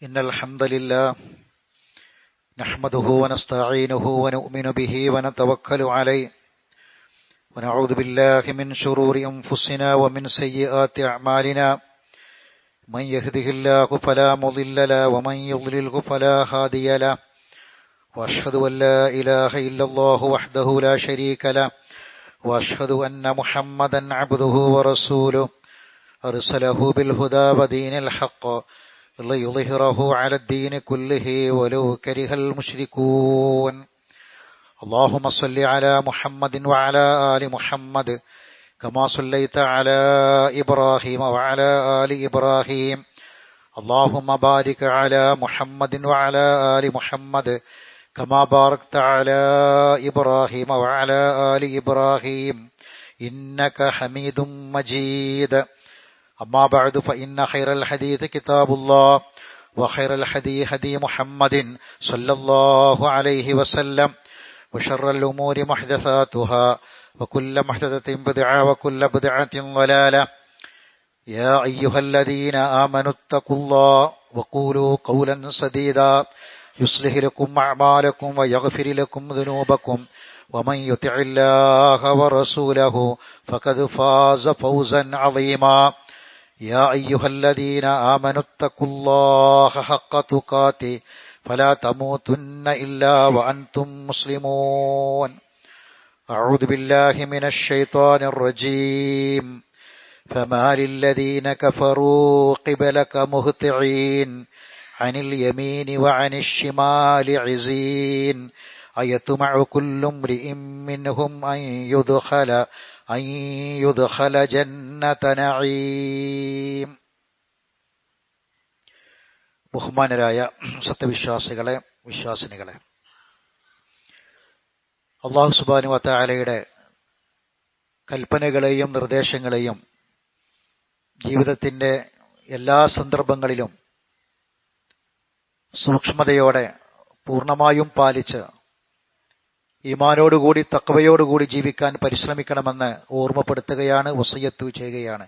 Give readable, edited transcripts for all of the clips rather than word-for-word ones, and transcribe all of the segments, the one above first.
إن الحمد لله نحمده ونستعينه ونؤمن به ونتوكل عليه ونعوذ بالله من شرور أنفسنا ومن سيئات أعمالنا من يهده الله فلا مضل له ومن يضلله فلا هادي له وأشهد أن لا إله إلا الله وحده لا شريك له وأشهد أن محمدا عبده ورسوله أرسله بالهدى ودين الحق ليظهره على الدين كله ولو كره المشركون اللهم صل على محمد وعلى آل محمد كما صليت على إبراهيم وعلى آل إبراهيم اللهم بارك على محمد وعلى آل محمد كما باركت على إبراهيم وعلى آل إبراهيم إنك حميد مجيد أما بعد فإن خير الحديث كتاب الله وخير الهدي هدي محمد صلى الله عليه وسلم وشر الأمور محدثاتها وكل محدثة بدعة وكل بدعة ضلالة يا أيها الذين آمنوا اتقوا الله وقولوا قولا سديدا يصلح لكم أعمالكم ويغفر لكم ذنوبكم ومن يطع الله ورسوله فقد فاز فوزا عظيما يا أيها الذين آمنوا اتقوا الله حق تقاته فلا تموتن إلا وأنتم مسلمون أعوذ بالله من الشيطان الرجيم فما للذين كفروا قبلك مهطعين عن اليمين وعن الشمال عزين أيطمع كل امرئ منهم أن يدخل جنة نعيم. ബഹുമാനരായ സത്യവിശ്വാസികളെ, വിശ്വാസിനികളെ, അല്ലാഹു സുബ്ഹാനഹു വ തആലയുടെ കൽപ്പനകളെയും നിർദ്ദേശങ്ങളെയും ജീവിതത്തിന്റെ എല്ലാ സന്ദർഭങ്ങളിലും സൂക്ഷ്മതയോടെ പൂർണ്ണമായും പാലിച്ച് ഈമാനോടുകൂടി തഖ്വയോടുകൂടി ജീവിക്കാൻ പരിശ്രമിക്കണമെന്ന് ഓർമ്മപ്പെടുത്തുകയാണ്, വസിയ്യത്ത് ചെയ്യുകയാണ്.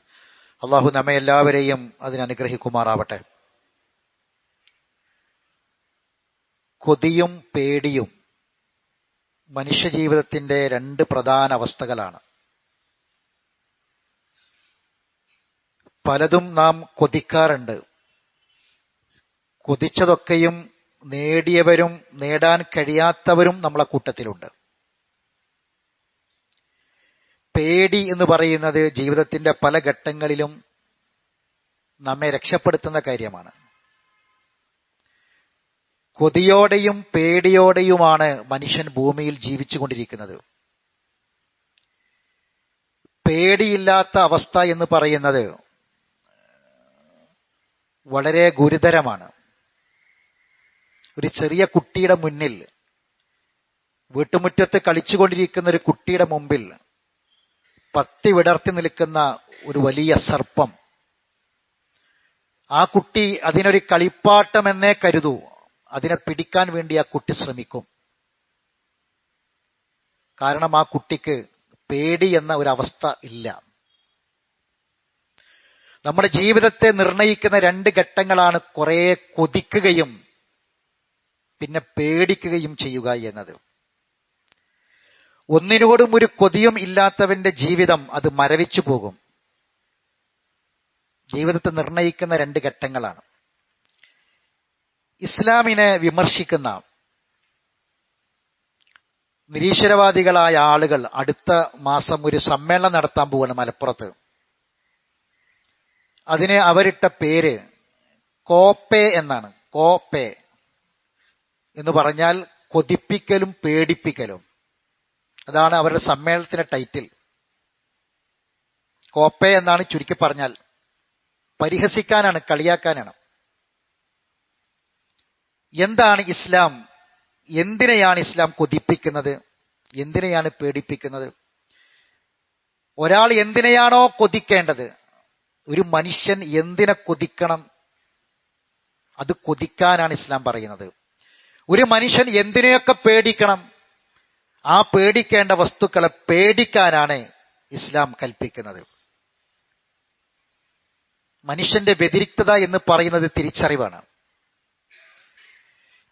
അള്ളാഹു നമ്മെ എല്ലാവരെയും അതിനനുഗ്രഹിക്കുമാറാവട്ടെ. കൊതിയും പേടിയും മനുഷ്യജീവിതത്തിന്റെ രണ്ട് പ്രധാന അവസ്ഥകളാണ്. പലതും നാം കൊതിക്കാറുണ്ട്. കൊതിച്ചതൊക്കെയും നേടിയവരും നേടാൻ കഴിയാത്തവരും നമ്മളെ കൂട്ടത്തിലുണ്ട്. പേടി എന്ന് പറയുന്നത് ജീവിതത്തിന്റെ പല ഘട്ടങ്ങളിലും നമ്മെ രക്ഷപ്പെടുത്തുന്ന കാര്യമാണ്. കൊതിയോടെയും പേടിയോടെയുമാണ് മനുഷ്യൻ ഭൂമിയിൽ ജീവിച്ചുകൊണ്ടിരിക്കുന്നത്. പേടിയില്ലാത്ത അവസ്ഥ എന്ന് പറയുന്നത് വളരെ ഗുരുതരമാണ്. ഒരു ചെറിയ കുട്ടിയുടെ മുന്നിൽ, വീട്ടുമുറ്റത്ത് കളിച്ചുകൊണ്ടിരിക്കുന്ന ഒരു കുട്ടിയുടെ മുമ്പിൽ പത്തി വിടർത്തി നിൽക്കുന്ന ഒരു വലിയ സർപ്പം, ആ കുട്ടി അതിനൊരു കളിപ്പാട്ടമെന്നേ കരുതൂ. അതിനെ പിടിക്കാൻ വേണ്ടി ആ കുട്ടി ശ്രമിക്കും. കാരണം ആ കുട്ടിക്ക് പേടി എന്ന ഒരവസ്ഥ ഇല്ല. നമ്മുടെ ജീവിതത്തെ നിർണയിക്കുന്ന രണ്ട് ഘട്ടങ്ങളാണ് കുറെ കൊതിക്കുകയും പിന്നെ പേടിക്കുകയും ചെയ്യുക എന്നത്. ഒന്നിനോടും ഒരു കൊതിയും ഇല്ലാത്തവന്റെ ജീവിതം അത് മരവിച്ചു പോകും. ജീവിതത്തെ നിർണയിക്കുന്ന രണ്ട് ഘട്ടങ്ങളാണ്. ഇസ്ലാമിനെ വിമർശിക്കുന്ന നിരീശ്വരവാദികളായ ആളുകൾ അടുത്ത മാസം ഒരു സമ്മേളനം നടത്താൻ പോവാണ് മലപ്പുറത്ത്. അതിന് അവരിട്ട പേര് കോപ്പേ എന്നാണ്. കോപ്പേ എന്ന് പറഞ്ഞാൽ കൊതിപ്പിക്കലും പേടിപ്പിക്കലും. അതാണ് അവരുടെ സമ്മേളനത്തിന്റെ ടൈറ്റിൽ. കോപ്പേ എന്നാണ് ചുരുക്കി പറഞ്ഞാൽ. പരിഹസിക്കാനാണ്, കളിയാക്കാനാണ്. എന്താണ് ഇസ്ലാം? എന്തിനെയാണ് ഇസ്ലാം കൊതിപ്പിക്കുന്നത്? എന്തിനെയാണ് പേടിപ്പിക്കുന്നത്? ഒരാൾ എന്തിനെയാണോ കൊതിക്കേണ്ടത്, ഒരു മനുഷ്യൻ എന്തിനെ കൊതിക്കണം, അത് കൊതിക്കാനാണ് ഇസ്ലാം പറയുന്നത്. ഒരു മനുഷ്യൻ എന്തിനെയൊക്കെ പേടിക്കണം, ആ പേടിക്കേണ്ട വസ്തുക്കളെ പേടിക്കാനാണ് ഇസ്ലാം കൽപ്പിക്കുന്നത്. മനുഷ്യന്റെ വ്യതിരിക്തത എന്ന് പറയുന്നത് തിരിച്ചറിവാണ്.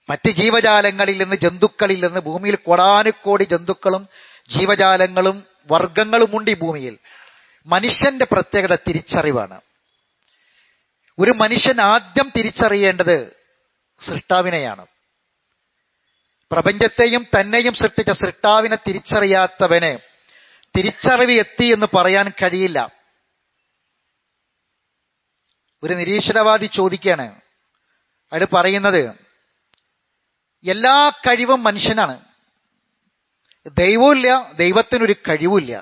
മറ്റ് ജീവജാലങ്ങളിൽ നിന്ന്, ജന്തുക്കളിൽ നിന്ന്, ഭൂമിയിൽ കോടാനുകോടി ജന്തുക്കളും ജീവജാലങ്ങളും വർഗങ്ങളുമുണ്ട് ഈ ഭൂമിയിൽ. മനുഷ്യന്റെ പ്രത്യേകത തിരിച്ചറിവാണ്. ഒരു മനുഷ്യൻ ആദ്യം തിരിച്ചറിയേണ്ടത് സൃഷ്ടാവിനെയാണ്. പ്രപഞ്ചത്തെയും തന്നെയും സൃഷ്ടിച്ച സൃഷ്ടാവിനെ തിരിച്ചറിയാത്തവന് തിരിച്ചറിവ് എത്തി എന്ന് പറയാൻ കഴിയില്ല. ഒരു നിരീശ്വരവാദി ചോദിക്കുകയാണ്, അയാൾ പറയുന്നത് എല്ലാ കഴിവും മനുഷ്യനാണ്, ദൈവമില്ല, ദൈവത്തിനൊരു കഴിവില്ല,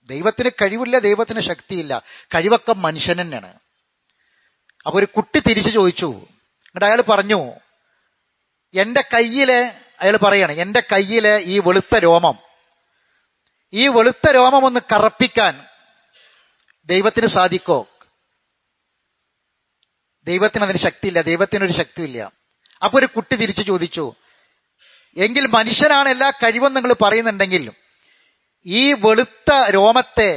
ദൈവത്തിന് കഴിവില്ല, ദൈവത്തിന് ശക്തിയില്ല, കഴിവൊക്കെ മനുഷ്യൻ തന്നെയാണ്. അപ്പൊ ഒരു കുട്ടി തിരിച്ചു ചോദിച്ചു. എന്നിട്ട് അയാൾ പറഞ്ഞു, എന്റെ കയ്യിലെ, അയാൾ പറയാണ്, എന്റെ കയ്യിലെ ഈ വെളുത്ത രോമം, ഈ വെളുത്ത രോമം ഒന്ന് കറുപ്പിക്കാൻ ദൈവത്തിന് സാധിക്കോ? ദൈവത്തിന് അതിന് ശക്തിയില്ല, ദൈവത്തിനൊരു ശക്തിയില്ല. അപ്പൊ ഒരു കുട്ടി തിരിച്ചു ചോദിച്ചു, എങ്കിൽ മനുഷ്യനാണ് എല്ലാ കഴിവും നിങ്ങൾ പറയുന്നുണ്ടെങ്കിൽ ഈ വെളുത്ത രോമത്തെ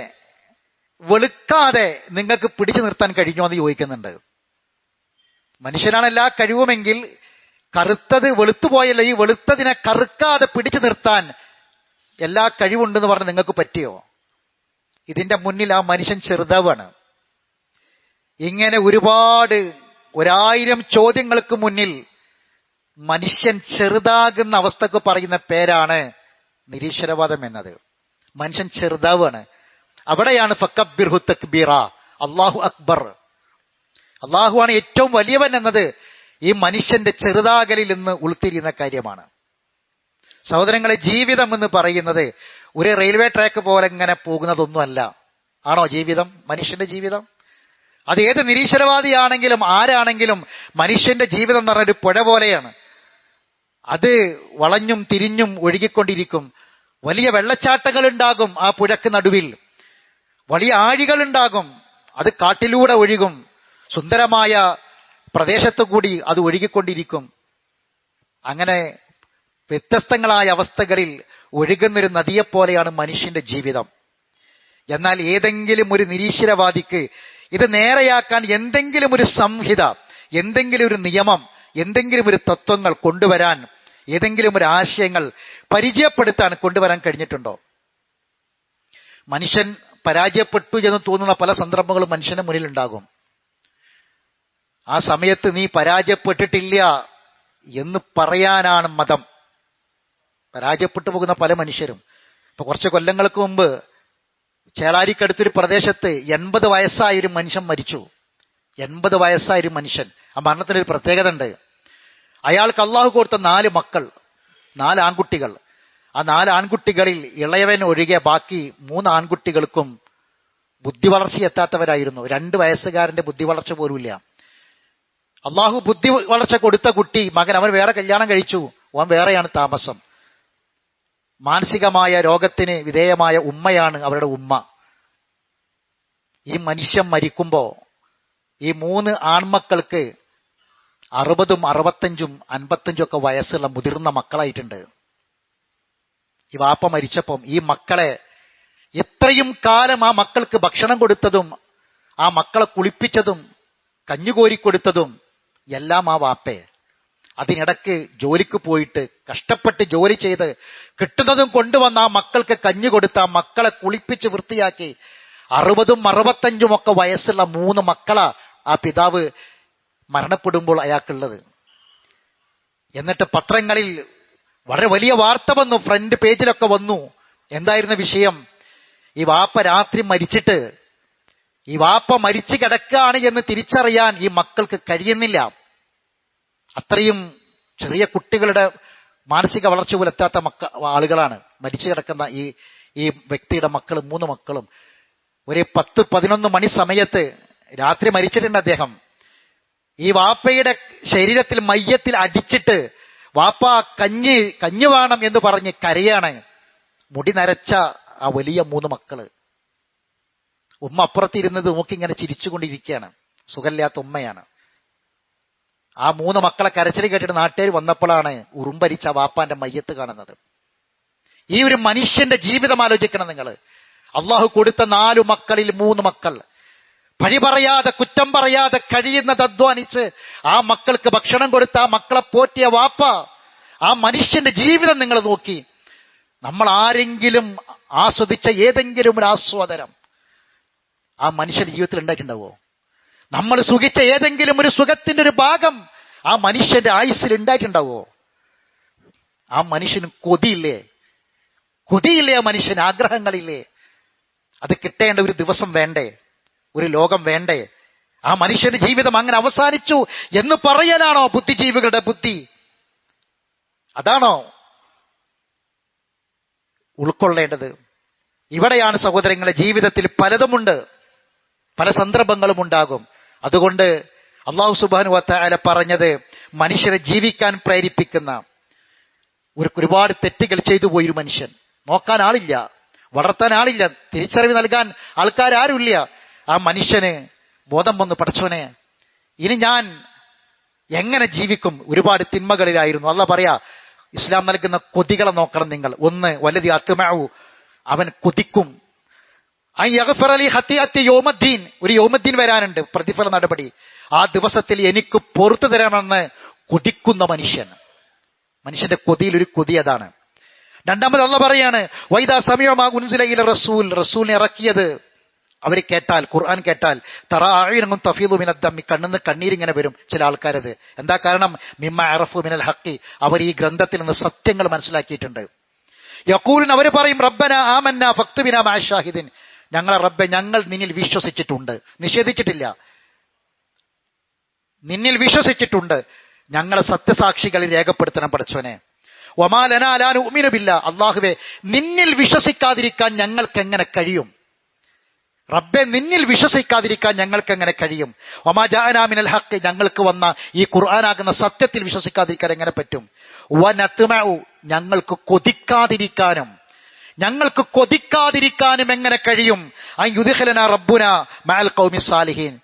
വെളുക്കാതെ നിങ്ങൾക്ക് പിടിച്ചു നിർത്താൻ കഴിഞ്ഞോ എന്ന് ചോദിക്കുന്നുണ്ട്. മനുഷ്യനാണ് എല്ലാ കഴിവുമെങ്കിൽ കറുത്തത് വെളുത്തുപോയല്ലോ, ഈ വെളുത്തതിനെ കറുക്കാതെ പിടിച്ചു നിർത്താൻ എല്ലാ കഴിവുണ്ടെന്ന് പറഞ്ഞ് നിങ്ങൾക്ക് പറ്റിയോ? ഇതിന്റെ മുന്നിൽ ആ മനുഷ്യൻ ചെറുതാവാണ്. ഇങ്ങനെ ഒരുപാട് 1000 ചോദ്യങ്ങൾക്ക് മുന്നിൽ മനുഷ്യൻ ചെറുതാകുന്ന അവസ്ഥക്ക് പറയുന്ന പേരാണ് നിരീശ്വരവാദം എന്നത്. മനുഷ്യൻ ചെറുതാവാണ്. അവിടെയാണ് ഫക്കബ്ബിർഹു തക്ബീറ, അല്ലാഹു അക്ബർ, അള്ളാഹുവാണ് ഏറ്റവും വലിയവൻ എന്നത് ഈ മനുഷ്യന്റെ ചെറുതാകലിൽ നിന്ന് ഉൾത്തിരിയുന്ന കാര്യമാണ്. സഹോദരങ്ങളെ, ജീവിതം എന്ന് പറയുന്നത് ഒരു റെയിൽവേ ട്രാക്ക് പോലെ ഇങ്ങനെ പോകുന്നതൊന്നുമല്ല. ആണോ ജീവിതം? മനുഷ്യന്റെ ജീവിതം അത് ഏത് നിരീശ്വരവാദിയാണെങ്കിലും ആരാണെങ്കിലും മനുഷ്യന്റെ ജീവിതം എന്ന് പറഞ്ഞൊരു പുഴ പോലെയാണ്. അത് വളഞ്ഞും തിരിഞ്ഞും ഒഴുകിക്കൊണ്ടിരിക്കും. വലിയ വെള്ളച്ചാട്ടങ്ങൾ ഉണ്ടാകും ആ പുഴക്ക് നടുവിൽ, വലിയ ആഴികൾ ഉണ്ടാകും, അത് കാട്ടിലൂടെ ഒഴുകും, സുന്ദരമായ പ്രദേശത്തു കൂടി അത് ഒഴുകിക്കൊണ്ടിരിക്കും. അങ്ങനെ വ്യത്യസ്തങ്ങളായ അവസ്ഥകളിൽ ഒഴുകുന്നൊരു നദിയെപ്പോലെയാണ് മനുഷ്യന്റെ ജീവിതം. എന്നാൽ ഏതെങ്കിലും ഒരു നിരീശ്വരവാദിക്ക് ഇത് നേരെയാക്കാൻ എന്തെങ്കിലും ഒരു സംഹിത, എന്തെങ്കിലും ഒരു നിയമം, എന്തെങ്കിലും ഒരു തത്വങ്ങൾ കൊണ്ടുവരാൻ, ഏതെങ്കിലും ഒരു ആശയങ്ങൾ പരിചയപ്പെടുത്താൻ കൊണ്ടുവരാൻ കഴിഞ്ഞിട്ടുണ്ടോ? മനുഷ്യൻ പരാജയപ്പെട്ടു എന്ന് തോന്നുന്ന പല സന്ദർഭങ്ങളും മനുഷ്യന് മുന്നിൽ ഉണ്ടാകും. ആ സമയത്ത് നീ പരാജയപ്പെട്ടിട്ടില്ല എന്ന് പറയാനാണ് മതം. പരാജയപ്പെട്ടു പോകുന്ന പല മനുഷ്യരും. ഇപ്പൊ കുറച്ച് കൊല്ലങ്ങൾക്ക് മുമ്പ് ചേളാരിക്കടുത്തൊരു പ്രദേശത്ത് 80 വയസ്സായൊരു മനുഷ്യൻ മരിച്ചു. 80 വയസ്സായൊരു മനുഷ്യൻ. ആ മരണത്തിനൊരു പ്രത്യേകത ഉണ്ട്. അയാൾക്ക് അള്ളാഹു കൊടുത്ത 4 മക്കൾ, 4 ആൺകുട്ടികൾ. ആ 4 ആൺകുട്ടികളിൽ ഇളയവൻ ഒഴികെ ബാക്കി 3 ആൺകുട്ടികൾക്കും ബുദ്ധി വളർച്ച എത്താത്തവരായിരുന്നു. 2 വയസ്സുകാരന്റെ ബുദ്ധി വളർച്ച പോലുമില്ല. അള്ളാഹു ബുദ്ധി വളർച്ച കൊടുത്ത കുട്ടി മകൻ, അവൻ വേറെ കല്യാണം കഴിച്ചു, അവൻ വേറെയാണ് താമസം. മാനസികമായ രോഗത്തിന് വിധേയമായ ഉമ്മയാണ് അവരുടെ ഉമ്മ. ഈ മനുഷ്യൻ മരിക്കുമ്പോ ഈ 3 ആൺമക്കൾക്ക് 60, 65, 55 ഒക്കെ വയസ്സുള്ള മുതിർന്ന മക്കളായിട്ടുണ്ട്. ഈ വാപ്പ മരിച്ചപ്പം ഈ മക്കളെ എത്രയും കാലം ആ മക്കൾക്ക് ഭക്ഷണം കൊടുത്തതും ആ മക്കളെ കുളിപ്പിച്ചതും കഞ്ഞുകോരിക്കൊടുത്തതും എല്ലാം ആ വാപ്പേ. അതിനിടയ്ക്ക് ജോലിക്ക് പോയിട്ട് കഷ്ടപ്പെട്ട് ജോലി ചെയ്ത് കിട്ടുന്നതും കൊണ്ടുവന്ന ആ മക്കൾക്ക് കഞ്ഞി കൊടുത്ത ആ മക്കളെ കുളിപ്പിച്ച് വൃത്തിയാക്കി 60, 65 ഒക്കെ വയസ്സുള്ള 3 മക്കളാ ആ പിതാവ് മരണപ്പെടുമ്പോൾ അയാൾക്കുള്ളത്. എന്നിട്ട് പത്രങ്ങളിൽ വളരെ വലിയ വാർത്ത വന്നു, ഫ്രണ്ട് പേജിലൊക്കെ വന്നു. എന്തായിരുന്നു വിഷയം? ഈ വാപ്പ രാത്രി മരിച്ചിട്ട് ഈ വാപ്പ മരിച്ചു കിടക്കുകയാണ് എന്ന് തിരിച്ചറിയാൻ ഈ മക്കൾക്ക് കഴിയുന്നില്ല. അത്രയും ചെറിയ കുട്ടികളുടെ മാനസിക വളർച്ച പോലും എത്താത്ത ആളുകളാണ് മരിച്ചു കിടക്കുന്ന ഈ വ്യക്തിയുടെ മക്കൾ, 3 മക്കളും. ഒരു 10-11 മണി സമയത്ത് രാത്രി മരിച്ചിട്ടുണ്ട് അദ്ദേഹം. ഈ വാപ്പയുടെ ശരീരത്തിൽ മയ്യത്തിൽ അടിച്ചിട്ട് വാപ്പ കഞ്ഞി വേണം എന്ന് പറഞ്ഞ് കരയാണ്. മുടി നരച്ച ആ വലിയ 3 മക്കള്. ഉമ്മ അപ്പുറത്തിരുന്നത് നോക്കി ഇങ്ങനെ ചിരിച്ചുകൊണ്ടിരിക്കുകയാണ്. സുഖമില്ലാത്ത ഉമ്മയാണ്. ആ 3 മക്കളെ കരച്ചിൽ കേട്ടിട്ട് നാട്ടുകാർ വന്നപ്പോഴാണ് ഉറുമ്പരിച്ച വാപ്പാന്റെ മയ്യത്ത് കാണുന്നത്. ഈ ഒരു മനുഷ്യന്റെ ജീവിതം ആലോചിക്കണം നിങ്ങൾ. അള്ളാഹു കൊടുത്ത 4 മക്കളിൽ 3 മക്കൾ പഴി പറയാതെ കുറ്റം പറയാതെ കഴിയുന്നത് അധ്വാനിച്ച് ആ മക്കൾക്ക് ഭക്ഷണം കൊടുത്ത ആ മക്കളെ പോറ്റിയ വാപ്പ, ആ മനുഷ്യന്റെ ജീവിതം നിങ്ങൾ നോക്കി. നമ്മൾ ആരെങ്കിലും ആസ്വദിച്ച ഏതെങ്കിലും ഒരു ആസ്വാദനം ആ മനുഷ്യന്റെ ജീവിതത്തിൽ ഉണ്ടായിട്ടുണ്ടാവോ? നമ്മൾ സുഖിച്ച ഏതെങ്കിലും ഒരു സുഖത്തിന്റെ ഒരു ഭാഗം ആ മനുഷ്യന്റെ ആയുസ്സിൽ ഉണ്ടായിട്ടുണ്ടാവോ? ആ മനുഷ്യന് കൊതിയില്ലേ? കൊതിയില്ലേ? ആ മനുഷ്യന് ആഗ്രഹങ്ങളില്ലേ? അത് കിട്ടേണ്ട ഒരു ദിവസം വേണ്ടേ? ഒരു ലോകം വേണ്ടേ? ആ മനുഷ്യന്റെ ജീവിതം അങ്ങനെ അവസാനിച്ചു എന്ന് പറയലാണോ ബുദ്ധിജീവികളുടെ ബുദ്ധി? അതാണോ ഉൾക്കൊള്ളേണ്ടത്? ഇവിടെയാണ് സഹോദരങ്ങളെ, ജീവിതത്തിൽ പലതുമുണ്ട്, പല സന്ദർഭങ്ങളും ഉണ്ടാകും. അതുകൊണ്ട് അല്ലാഹു സുബ്ഹാനഹു വ തആല പറഞ്ഞത് മനുഷ്യരെ ജീവിക്കാൻ പ്രേരിപ്പിക്കുന്ന ഒരുപാട് തെറ്റുകൾ ചെയ്തു പോയൊരു മനുഷ്യൻ, നോക്കാൻ ആളില്ല, വളർത്താൻ ആളില്ല, തിരിച്ചറിവ് നൽകാൻ ആൾക്കാരാരുമില്ല. ആ മനുഷ്യന് ബോധം വന്നു, പടച്ചോനെ ഇനി ഞാൻ എങ്ങനെ ജീവിക്കും? ഒരുപാട് തിന്മകളിലായിരുന്നു. അല്ലാഹ് പറയാ, ഇസ്ലാം നൽകുന്ന കൊതികളെ നോക്കണം നിങ്ങൾ. ഒന്ന്, വല്ലദി അത്മഉ, അവൻ കൊതിക്കും. ഒരു യൗമദ്ദീൻ വരാനുണ്ട്, പ്രതിഫല നടപടി. ആ ദിവസത്തിൽ എനിക്ക് പൊറത്തു തരാമെന്ന് കൊതിക്കുന്ന മനുഷ്യൻ. മനുഷ്യന്റെ കൊതിയിൽ ഒരു കൊതി അതാണ്. രണ്ടാമത് അല്ലാഹ് പറയാണ്, വൈദാ സമിഉ മാ ഉൻസില ഇല റസൂൽ, റസൂലിനെ ഇറക്കിയത് അവർ കേട്ടാൽ, ഖുർആൻ കേട്ടാൽ, തറാ അഅ്യുനഹും തഫീദു മിനദ് ദമ്മി, കണ്ണിന്ന് കണ്ണീരിങ്ങനെ വരും ചില ആൾക്കാരത്. എന്താ കാരണം? മിമ്മ അറഫു മിനൽ ഹഖി, അവർ ഈ ഗ്രന്ഥത്തിൽ നിന്ന് സത്യങ്ങൾ മനസ്സിലാക്കിയിട്ടുണ്ട്. യഖൂലുൻ, അവർ പറയും, റബ്ബന ആമന്ന ഫക്തുബിനാ മഅ ഷാഹിദീൻ, ഞങ്ങളെ റബ്ബെ, ഞങ്ങൾ നിന്നിൽ വിശ്വസിച്ചിട്ടുണ്ട്, നിഷേധിച്ചിട്ടില്ല, നിന്നിൽ വിശ്വസിച്ചിട്ടുണ്ട്, ഞങ്ങളെ സത്യസാക്ഷികളിൽ രേഖപ്പെടുത്തണം പടച്ചോനെ. വമാ ലനാ ലാ നുഅ്മിനു ബില്ലാ, അല്ലാഹുവേ നിന്നിൽ വിശ്വസിക്കാതിരിക്കാൻ ഞങ്ങൾക്ക് എങ്ങനെ കഴിയും? റബ്ബെ നിന്നിൽ വിശ്വസിക്കാതിരിക്കാൻ ഞങ്ങൾക്ക് എങ്ങനെ കഴിയും? വമാ ജാഅനാ മിനൽ ഹഖ്, ഞങ്ങൾക്ക് വന്ന ഈ ഖുർആനാകുന്ന സത്യത്തിൽ വിശ്വസിക്കാതിരിക്കാൻ എങ്ങനെ പറ്റും? വനത്മഉ, ഞങ്ങൾക്ക് കൊതിക്കാതിരിക്കാനും എങ്ങനെ കഴിയും? അൻ യുദ്ഖിലനാ റബ്ബുനാ മഅൽ ഖൗമി സാലിഹീൻ,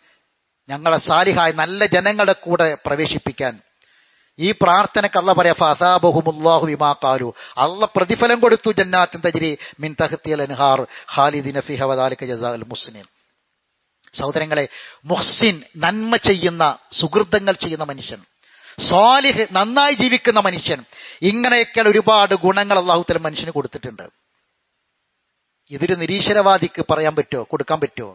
ഞങ്ങളെ സാലിഹായ നല്ല ജനങ്ങളുടെ കൂടെ പ്രവേശിപ്പിക്കാൻ. ഈ പ്രാർത്ഥനയ്ക്ക് അല്ലാഹ് പറയാ, ഫഅസാബഹുമുല്ലാഹു ബിമാ ഖാലു, അല്ലാഹ് പ്രതിഫലം കൊടുത്തു, ജന്നാത്തിൻ തജ്രി മിൻ തഹ്തിഹൽ അൻഹാർ ഖാലിദീന ഫീഹാ വദാലിക ജസാഉൽ മുഹ്സിനീൻ. സഹോദരങ്ങളെ, മുഹ്സിൻ, നന്മ ചെയ്യുന്ന, സുഹൃതങ്ങൾ ചെയ്യുന്ന മനുഷ്യൻ, സ്വാലിഹ്, നന്നായി ജീവിക്കുന്ന മനുഷ്യൻ, ഇങ്ങനെയൊക്കെ ഒരുപാട് ഗുണങ്ങൾ അല്ലാഹു തആല മനുഷ്യന് കൊടുത്തിട്ടുണ്ട്. ഇതൊരു നിരീശ്വരവാദിക്ക് പറയാൻ പറ്റുമോ? കൊടുക്കാൻ പറ്റുമോ?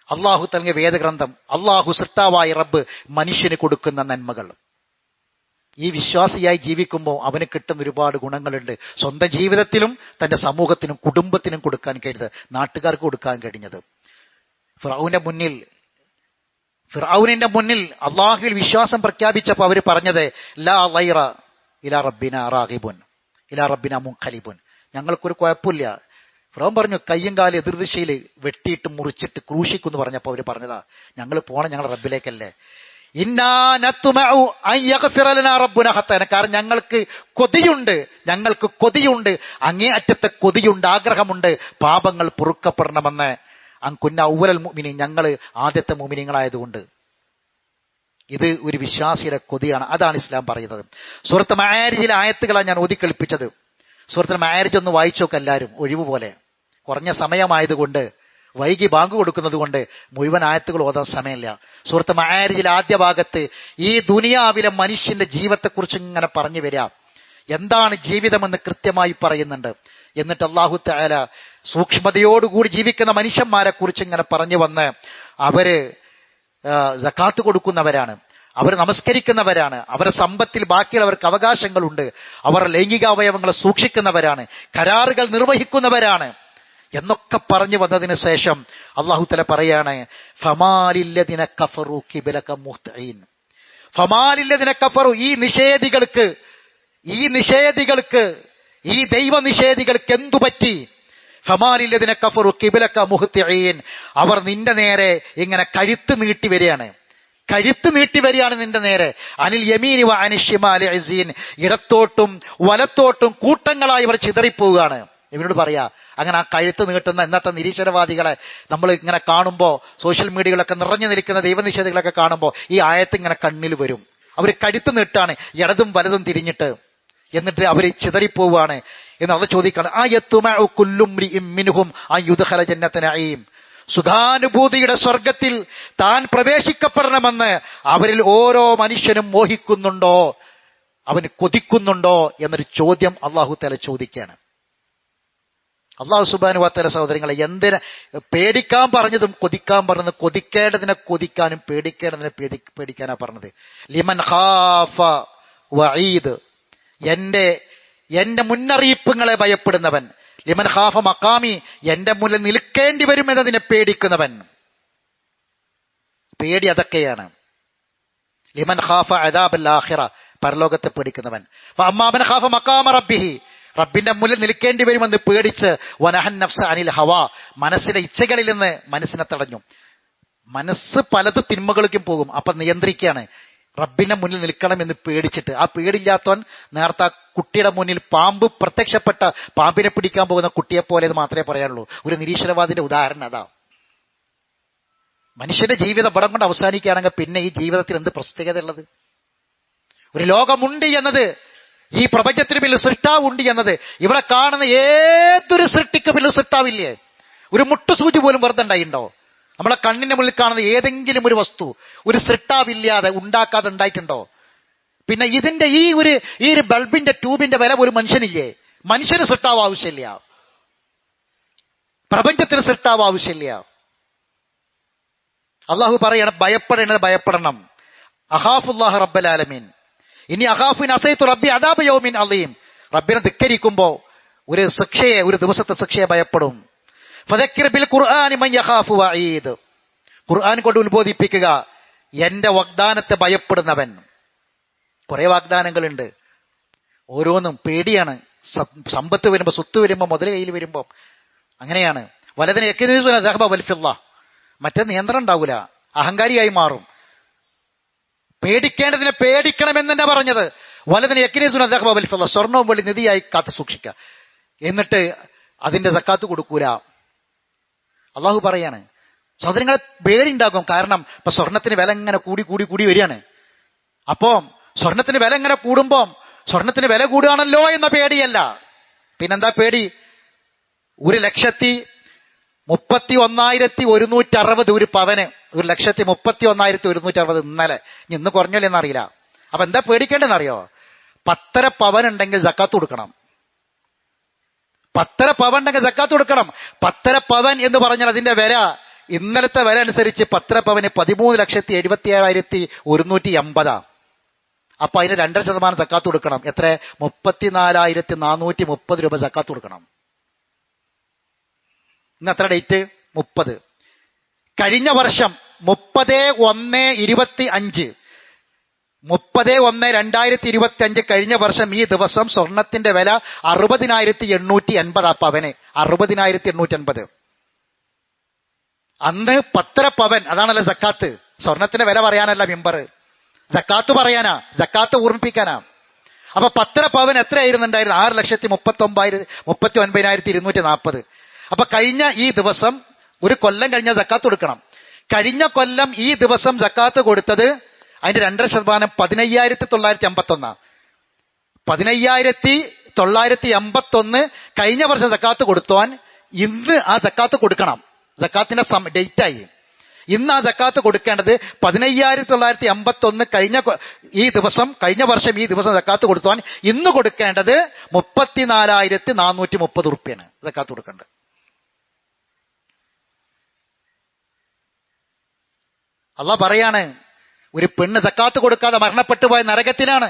അല്ലാഹു തആല വേദഗ്രന്ഥം, അല്ലാഹു സൃഷ്ടാവായ റബ്ബ് മനുഷ്യന് കൊടുക്കുന്ന നന്മകൾ, ഈ വിശ്വാസിയായി ജീവിക്കുമ്പോൾ അവന് കിട്ടുന്ന ഒരുപാട് ഗുണങ്ങളുണ്ട്. സ്വന്തം ജീവിതത്തിലും തന്റെ സമൂഹത്തിനും കുടുംബത്തിനും കൊടുക്കാൻ കഴിഞ്ഞത്, നാട്ടുകാർക്ക് കൊടുക്കാൻ കഴിഞ്ഞത്. ഫിർഔനിന്റെ മുന്നിൽ അള്ളാഹുവിൽ വിശ്വാസം പ്രഖ്യാപിച്ചപ്പോൾ അവർ പറഞ്ഞത്, ലാ ഗൈറ ഇലാ റബ്ബിന റാഗിബുൻ ഇലാ റബ്ബിന മുൻഖലിബുൻ, ഞങ്ങൾക്കൊരു കുഴപ്പമില്ല. ഫിർഔൻ പറഞ്ഞു, കയ്യും കാലും എതിർദിശയിൽ വെട്ടിയിട്ട് മുറിച്ചിട്ട് ക്രൂശിക്കുമെന്ന് പറഞ്ഞപ്പോൾ അവർ പറഞ്ഞതാ, ഞങ്ങൾ പോണം ഞങ്ങളുടെ റബ്ബിലേക്കല്ലേ. കാരണം ഞങ്ങൾക്ക് കൊതിയുണ്ട്, അങ്ങേയറ്റത്തെ കൊതിയുണ്ട്, ആഗ്രഹമുണ്ട്, പാപങ്ങൾ പൊറുക്കപ്പെടണമെന്ന്. അങ്കുന്ന ഔവലൽ മുഅ്മിനീൻ, ഞങ്ങൾ ആദ്യത്തെ മുഅ്മിനീങ്ങളായതുകൊണ്ട്. ഇത് ഒരു വിശ്വാസിയുടെ കൊതിയാണ്. അതാണ് ഇസ്ലാം പറയുന്നത്. സൂറത്ത് മആരിജിലെ ആയത്തുകളാണ് ഞാൻ ഓതിക്കളിപ്പിച്ചത്. സൂറത്തുൽ മആരിജ് ഒന്ന് വായിച്ചു നോക്ക് എല്ലാവരും, ഒഴിവ് പോലെ. കുറഞ്ഞ സമയമായതുകൊണ്ട്, വൈകി ബാങ്ക് കൊടുക്കുന്നത് കൊണ്ട് മുഴുവൻ ആയത്തുകൾ ഓതാൻ സമയമില്ല. സൂറത്ത് മആരിജിലെ ആദ്യ ഭാഗത്ത് ഈ ദുനിയാവിലെ മനുഷ്യന്റെ ജീവിതത്തെക്കുറിച്ച് ഇങ്ങനെ പറഞ്ഞു വരിക, എന്താണ് ജീവിതമെന്ന് കൃത്യമായി പറയുന്നുണ്ട്. എന്നിട്ട് അല്ലാഹു തആല സൂക്ഷ്മതയോടുകൂടി ജീവിക്കുന്ന മനുഷ്യന്മാരെ കുറിച്ച് ഇങ്ങനെ പറഞ്ഞു വന്ന്, അവര് സക്കാത്ത് കൊടുക്കുന്നവരാണ്, അവർ നമസ്കരിക്കുന്നവരാണ്, അവരുടെ സമ്പത്തിൽ ബാക്കിയുള്ളവർക്ക് അവകാശങ്ങളുണ്ട്, അവർ ലൈംഗിക അവയവങ്ങളെ സൂക്ഷിക്കുന്നവരാണ്, കരാറുകൾ നിർവഹിക്കുന്നവരാണ് എന്നൊക്കെ പറഞ്ഞു വന്നതിന് ശേഷം അല്ലാഹു തആല പറയാണ്, ഫമാലില്ലദിന കഫറു കിബലക മുഹ്തഈൻ. ഫമാലില്ലദിന കഫറു, ഈ നിഷേധികൾക്ക്, ഈ ദൈവ നിഷേധികൾക്ക് എന്തു പറ്റി? ഫമാലില്ലദിന കഫറു കിബലക മുഹ്തഈൻ, അവർ നിന്റെ നേരെ ഇങ്ങനെ കഴുത്ത് നീട്ടി വരികയാണ് നിന്റെ നേരെ. അനിൽ യമീനി വ അനിൽ ശിമാലി അസീൻ, ഇടത്തോട്ടും വലത്തോട്ടും കൂട്ടങ്ങളായി ഇവർ ചിതറിപ്പോവുകയാണ്. ഇവരോട് പറയാ, അങ്ങനെ ആ കഴുത്ത് നീട്ടുന്ന ഇന്നത്തെ നിരീശ്വരവാദികളെ നമ്മൾ ഇങ്ങനെ കാണുമ്പോൾ, സോഷ്യൽ മീഡിയകളൊക്കെ നിറഞ്ഞു നിൽക്കുന്ന ദൈവനിഷേധികളൊക്കെ കാണുമ്പോൾ ഈ ആയത്ത് ഇങ്ങനെ കണ്ണിൽ വരും. അവർ കഴുത്ത് നീട്ടാണ്, ഇടതും വലതും തിരിഞ്ഞിട്ട്, എന്നിട്ട് അവർ ചിതറിപ്പോവാണ് എന്ന് അത് ചോദിക്കാണ്. ആ യത്തുമഉ കുല്ലു ഇംറിഇൻ മിൻഹും അൻ യുദ്ഖല ജന്നത നഈം, സുഖാനുഭൂതിയുടെ സ്വർഗത്തിൽ താൻ പ്രവേശിക്കപ്പെടണമെന്ന് അവരിൽ ഓരോ മനുഷ്യനും മോഹിക്കുന്നുണ്ടോ, അവന് കൊതിക്കുന്നുണ്ടോ എന്നൊരു ചോദ്യം അല്ലാഹു തആല ചോദിക്കുകയാണ്. അല്ലാഹു സുബ്ഹാനഹു വ തആല സഹോദരങ്ങളെ എന്തിനെ പേടിക്കാൻ പറഞ്ഞതും കൊതിക്കാൻ പറഞ്ഞത്, കൊതിക്കേണ്ടതിനെ കൊതിക്കാനും പേടിക്കേണ്ടതിനെ പേടിക്കാനാ പറഞ്ഞത്. ലിമൻ ഖാഫ വഈദ്, എന്റെ മുന്നറിയിപ്പുകളെ ഭയപ്പെടുന്നവൻ. ലിമൻ ഖാഫ മഖാമി, എന്റെ മുന്നിൽ നിൽക്കേണ്ടി വരും എന്നതിനെ പേടിക്കുന്നവൻ. പേടി അതൊക്കെയാണ്. ലിമൻ ഖാഫ അദാബൽ ആഖിറ, പരലോകത്തെ പേടിക്കുന്നവൻ. ഫഅമ്മാ മൻ ഖാഫ മഖാമ റബ്ബിഹി, റബ്ബിന്റെ മുന്നിൽ നിൽക്കേണ്ടി വരുമെന്ന് പേടിച്ച് വനഹൻ നഫ്സ അനിൽ ഹവാ, മനസ്സിന്റെ ഇച്ഛകളിൽ നിന്ന് മനസ്സിനെ തടഞ്ഞു. മനസ്സ് പലത് തിന്മകൾക്കും പോകും, അപ്പൊ നിയന്ത്രിക്കുകയാണ്. റബ്ബിന്റെ മുന്നിൽ നിൽക്കണം എന്ന് പേടിച്ചിട്ട്. ആ പേടില്ലാത്തവൻ നേരത്തെ കുട്ടിയുടെ മുന്നിൽ പാമ്പ് പ്രത്യക്ഷപ്പെട്ട പാമ്പിനെ പിടിക്കാൻ പോകുന്ന കുട്ടിയെ പോലെ എന്ന് മാത്രമേ പറയാനുള്ളൂ. ഒരു നിരീശ്വരവാദിന്റെ ഉദാഹരണം അതാ. മനുഷ്യന്റെ ജീവിതം പടം കൊണ്ട് അവസാനിക്കുകയാണെങ്കിൽ പിന്നെ ഈ ജീവിതത്തിൽ എന്ത് പ്രത്യേകത ഉള്ളത്? ഒരു ലോകമുണ്ട് എന്നത്, ഈ പ്രപഞ്ചത്തിന് പിന്നിൽ സൃഷ്ടാവുണ്ട് എന്നത്, ഇവിടെ കാണുന്ന ഏതൊരു സൃഷ്ടിക്ക് പിന്നിൽ സൃഷ്ടാവില്ലേ? ഒരു മുട്ടുസൂചി പോലും വെറുതെ ഉണ്ടായിട്ടുണ്ടോ? നമ്മളെ കണ്ണിന്റെ മുന്നിൽ കാണുന്ന ഏതെങ്കിലും ഒരു വസ്തു ഒരു സൃഷ്ടാവില്ലാതെ ഉണ്ടാക്കാതെ ഉണ്ടായിട്ടുണ്ടോ? പിന്നെ ഇതിന്റെ ഈ ഒരു ബൾബിന്റെ ട്യൂബിന്റെ വില പോലും മനുഷ്യനില്ലേ? മനുഷ്യന് സൃഷ്ടാവ് ആവശ്യമില്ല, പ്രപഞ്ചത്തിന് സൃഷ്ടാവ് ആവശ്യമില്ല. അള്ളാഹു പറയണം ഭയപ്പെടണം. അഖാഫുല്ലാഹ റബ്ബൽ ആലമീൻ. ഇനി അഖാഫിൻ അസൈതു റബ്ബി അദാബ യൗമിൻ അളീം. റബ്ബിനെ ധിക്കരിക്കുമ്പോ ഒരു ശിക്ഷയെ, ഒരു ദിവസത്തെ ശിക്ഷയെ ഭയപ്പെടും. ഫദക്കിർ ബിൽ ഖുർആനി മൻ യഖാഫു വഈദ്, ഖുർആൻ കൊണ്ട് ഉത്ബോധിപ്പിക്കുക എന്റെ വാഗ്ദാനത്തെ ഭയപ്പെടുന്നവൻ. കുറെ വാഗ്ദാനങ്ങളുണ്ട്, ഓരോന്നും പേടിയാണ്. സമ്പത്ത് വരുമ്പോ, സ്വത്ത് വരുമ്പോ, മുതൽ കയ്യിൽ വരുമ്പോ അങ്ങനെയാണ്. വലതിനെ യക്കിനൂസുന ദഹബ വൽഫില്ല, മറ്റേ നിയന്ത്രണം ഉണ്ടാവൂല, അഹങ്കാരിയായി മാറും. പേടിക്കേണ്ടതിനെ പേടിക്കണമെന്ന് തന്നെ പറഞ്ഞത്. വലതിനെ യക്കിനൂസുന ദഹബ വൽഫില്ല, സ്വർണ്ണവും വെള്ളി നിധിയായി കാത്തു സൂക്ഷിക്കുക, എന്നിട്ട് അതിന്റെ സക്കാത്ത് കൊടുക്കൂല. അള്ളാഹു പറയാണ്. സഹോദരങ്ങളെ പേടിണ്ടാകും. കാരണം ഇപ്പൊ സ്വർണത്തിന് വില ഇങ്ങനെ കൂടി വരികയാണ്. അപ്പോ സ്വർണത്തിന് വില ഇങ്ങനെ കൂടുമ്പോ സ്വർണത്തിന് വില കൂടുകയാണല്ലോ എന്ന പേടിയല്ല. പിന്നെന്താ പേടി? 1,31,160 ഒരു പവന്, 1,31,160 ഇന്നലെ, ഇന്ന് കുറഞ്ഞല്ലോ എന്നറിയില്ല. അപ്പൊ എന്താ പേടിക്കേണ്ടതെന്നറിയോ? 10 പവൻ ഉണ്ടെങ്കിൽ സക്കാത്ത് കൊടുക്കണം. 10 പവൻ ഉണ്ടെങ്കിൽ സക്കാത്ത് കൊടുക്കണം. 10 പവൻ എന്ന് പറഞ്ഞാൽ അതിന്റെ വില, ഇന്നലത്തെ വില അനുസരിച്ച് 10 പവന് 13,77,180. അപ്പൊ അതിന് 2% സക്കാത്ത് കൊടുക്കണം. എത്ര? 34,430 രൂപ സക്കാത്ത് കൊടുക്കണം. ഇന്ന് എത്ര ഡേറ്റ്? 30. കഴിഞ്ഞ വർഷം 30/1/25, 30/1/2025 കഴിഞ്ഞ വർഷം ഈ ദിവസം സ്വർണത്തിന്റെ വില 60,880 പവന്, 60,880. അന്ന് 10 പവൻ, അതാണല്ലോ സക്കാത്ത്. സ്വർണത്തിന്റെ വില പറയാനല്ല മിമ്പർ, സക്കാത്ത് പറയാനാ, സക്കാത്ത് ഓർമ്മിപ്പിക്കാനാ. അപ്പൊ 10 പവൻ എത്രയായിരുന്നുണ്ടായിരുന്നു? 6,39,240. അപ്പൊ കഴിഞ്ഞ ഈ ദിവസം, ഒരു കൊല്ലം കഴിഞ്ഞ സക്കാത്ത് കൊടുക്കണം. കഴിഞ്ഞ കൊല്ലം ഈ ദിവസം സക്കാത്ത് കൊടുത്തത് അതിന്റെ 2% 15,951. 15,951 കഴിഞ്ഞ വർഷം സക്കാത്ത് കൊടുത്തോൻ ഇന്ന് ആ സക്കാത്ത് കൊടുക്കണം. സക്കാത്തിന്റെ ഡേറ്റായി. ഇന്ന് ആ സക്കാത്ത് കൊടുക്കേണ്ടത് 15,951 കഴിഞ്ഞ വർഷം ഈ ദിവസം സക്കാത്ത് കൊടുത്തോൻ ഇന്ന് കൊടുക്കേണ്ടത് 34,430 റുപ്യാണ് സക്കാത്ത് കൊടുക്കേണ്ടത്. അള്ളാഹ് പറയാണ്, ഒരു പെണ്ണ് സക്കാത്ത് കൊടുക്കാതെ മരണപ്പെട്ടു പോയ നരകത്തിലാണ്.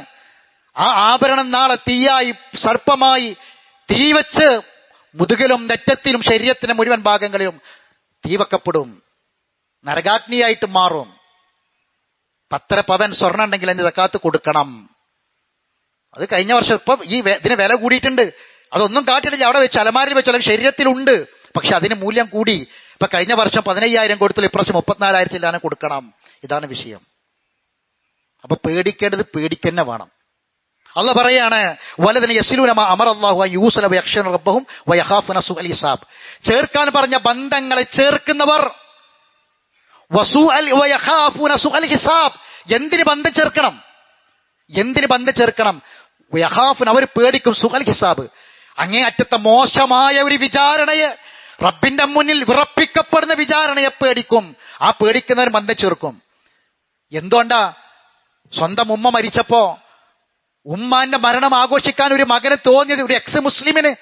ആ ആഭരണം നാളെ തീയായി, സർപ്പമായി തീ വെച്ച് മുതുകിലും നെറ്റത്തിലും ശരീരത്തിന്റെ മുഴുവൻ ഭാഗങ്ങളിലും തീ വെക്കപ്പെടും, നരകാഗ്നിയായിട്ട് മാറും. 10 പവൻ സ്വർണ്ണം ഉണ്ടെങ്കിൽ അതിന്റെ സക്കാത്ത് കൊടുക്കണം. അത് കഴിഞ്ഞ വർഷം. ഇപ്പം ഇതിന് വില കൂടിയിട്ടുണ്ട്. അതൊന്നും കാട്ടിയിട്ടില്ല, അവിടെ വെച്ച് അലമാരിൽ വെച്ച് അല്ലെങ്കിൽ ശരീരത്തിലുണ്ട്, പക്ഷെ അതിന് മൂല്യം കൂടി. ഇപ്പൊ കഴിഞ്ഞ വർഷം 15,000 കൊടുത്തില്ല, ഇപ്രാവശ്യം 34,000 കൊടുക്കണം. ഇതാണ് വിഷയം. അപ്പൊ പേടിക്കേണ്ടത് പേടിക്കന്നെ വേണം. അള്ളാഹ് പറയാണ്, വലദിന യസ്ലൂന മാ അമറല്ലാഹു അൻ യൂസല വയഖ്ശന റബ്ബഹും വയഖാഫുന സുഅൽ ഹിസാബ്. ചേർക്കാൻ പറഞ്ഞ ബന്ധങ്ങളെ ചേർക്കുന്നവർ, വയഖാഫുന സുഅൽ ഹിസാബ്. എന്തിന് ബന്ധം ചേർക്കണം? എന്തിന് ബന്ധം ചേർക്കണം? വയഖാഫുന, അവർ പേടിക്കും, സുഅൽ ഹിസാബ്, അങ്ങേയറ്റത്തെ മോശമായ ഒരു വിചാരണയെ, റബ്ബിന്റെ മുന്നിൽ വിറപ്പിക്കപ്പെടുന്ന വിചാരണയെ പേടിക്കും. ആ പേടിക്കുന്നവർ മന്ദച്ചേർക്കും. എന്തുകൊണ്ടാ? സ്വന്തം ഉമ്മ മരിച്ചപ്പോ ഉമ്മാന്റെ മരണം ആഘോഷിക്കാൻ ഒരു മകന് തോന്നിയത്, ഒരു എക്സ് മുസ്ലിമിന്